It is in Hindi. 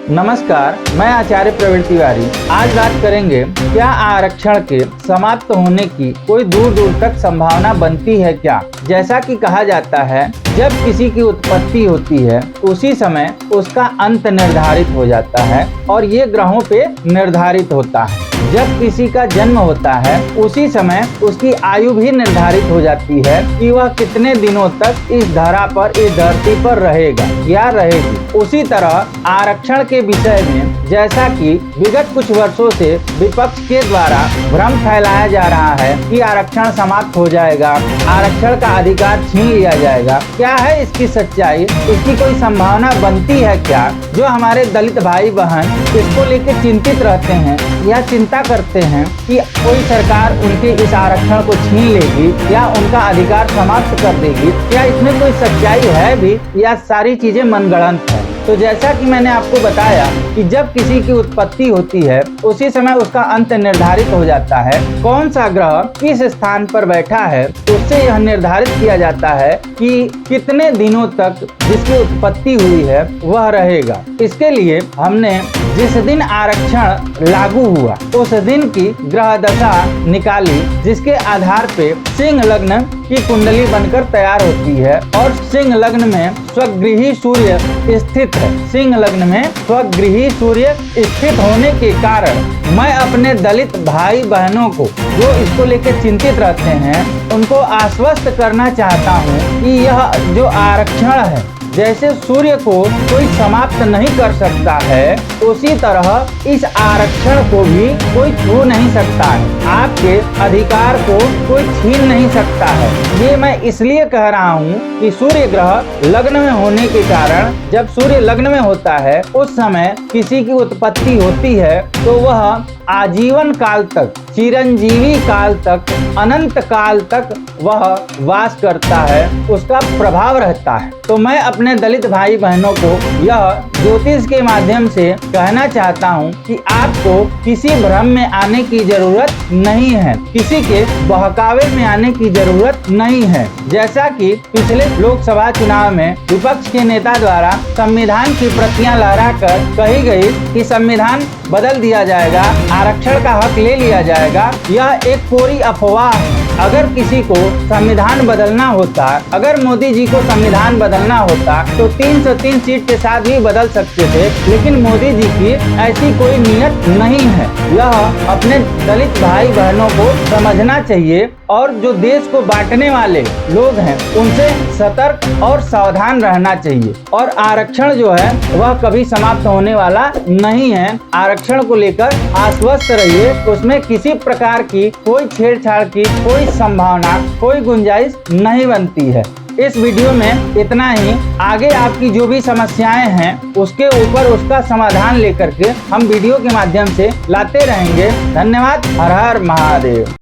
नमस्कार, मैं आचार्य प्रवीण तिवारी। आज बात करेंगे, क्या आरक्षण के समाप्त होने की कोई दूर दूर तक संभावना बनती है क्या? जैसा कि कहा जाता है, जब किसी की उत्पत्ति होती है उसी समय उसका अंत निर्धारित हो जाता है और ये ग्रहों पे निर्धारित होता है। जब किसी का जन्म होता है उसी समय उसकी आयु भी निर्धारित हो जाती है कि वह कितने दिनों तक इस धरा पर, इस धरती पर रहेगा या रहेगी। उसी तरह आरक्षण के विषय में जैसा कि विगत कुछ वर्षों से विपक्ष के द्वारा भ्रम फैलाया जा रहा है कि आरक्षण समाप्त हो जाएगा, आरक्षण का अधिकार छीन लिया जाएगा। क्या है इसकी सच्चाई? इसकी कोई संभावना बनती है क्या? जो हमारे दलित भाई बहन इसको लेकर चिंतित रहते हैं या चिंता करते हैं कि कोई सरकार उनके इस आरक्षण को छीन लेगी या उनका अधिकार समाप्त कर देगी, क्या इसमें कोई सच्चाई है भी या सारी चीजें मनगढ़ंत है? तो जैसा कि मैंने आपको बताया कि जब किसी की उत्पत्ति होती है उसी समय उसका अंत निर्धारित हो जाता है। कौन सा ग्रह किस स्थान पर बैठा है उससे यह निर्धारित किया जाता है कि कितने दिनों तक जिसकी उत्पत्ति हुई है वह रहेगा। इसके लिए हमने जिस दिन आरक्षण लागू हुआ उस दिन की ग्रह दशा निकाली, जिसके आधार पे सिंह लग्न की कुंडली बनकर तैयार होती है और सिंह लग्न में स्वगृही सूर्य स्थित है। सिंह लग्न में स्वगृही सूर्य स्थित होने के कारण मैं अपने दलित भाई बहनों को जो इसको लेकर चिंतित रहते हैं उनको आश्वस्त करना चाहता हूँ कि यह जो आरक्षण है, जैसे सूर्य को कोई समाप्त नहीं कर सकता है उसी तरह इस आरक्षण को भी कोई छू नहीं सकता है। आपके अधिकार को कोई छीन नहीं सकता है। ये मैं इसलिए कह रहा हूँ कि सूर्य ग्रह लग्न में होने के कारण, जब सूर्य लग्न में होता है उस समय किसी की उत्पत्ति होती है तो वह आजीवन काल तक, चिरंजीवी काल तक, अनंत काल तक वह वास करता है, उसका प्रभाव रहता है। तो मैं अपने दलित भाई बहनों को यह ज्योतिष के माध्यम से कहना चाहता हूं कि आपको किसी भ्रम में आने की जरूरत नहीं है, किसी के बहकावे में आने की जरूरत नहीं है। जैसा कि पिछले लोकसभा चुनाव में विपक्ष के नेता द्वारा संविधान की प्रतियां लहराकर कही गई कि संविधान बदल दिया जाएगा, आरक्षण का हक ले लिया जाएगा, यह एक पूरी अफवाह है। अगर किसी को संविधान बदलना होता, अगर मोदी जी को संविधान बदलना होता तो 303 सीट के साथ भी बदल सकते थे, लेकिन मोदी जी की ऐसी कोई नीयत नहीं है। यह अपने दलित भाई बहनों को समझना चाहिए और जो देश को बांटने वाले लोग हैं उनसे सतर्क और सावधान रहना चाहिए। और आरक्षण जो है वह कभी समाप्त होने वाला नहीं है। आरक्षण को लेकर आश्वस्त रहिए, उसमें किसी प्रकार की कोई छेड़छाड़ की कोई संभावना, कोई गुंजाइश नहीं बनती है। इस वीडियो में इतना ही। आगे आपकी जो भी समस्याएं हैं उसके ऊपर उसका समाधान लेकर के हम वीडियो के माध्यम से लाते रहेंगे। धन्यवाद। हर हर महादेव।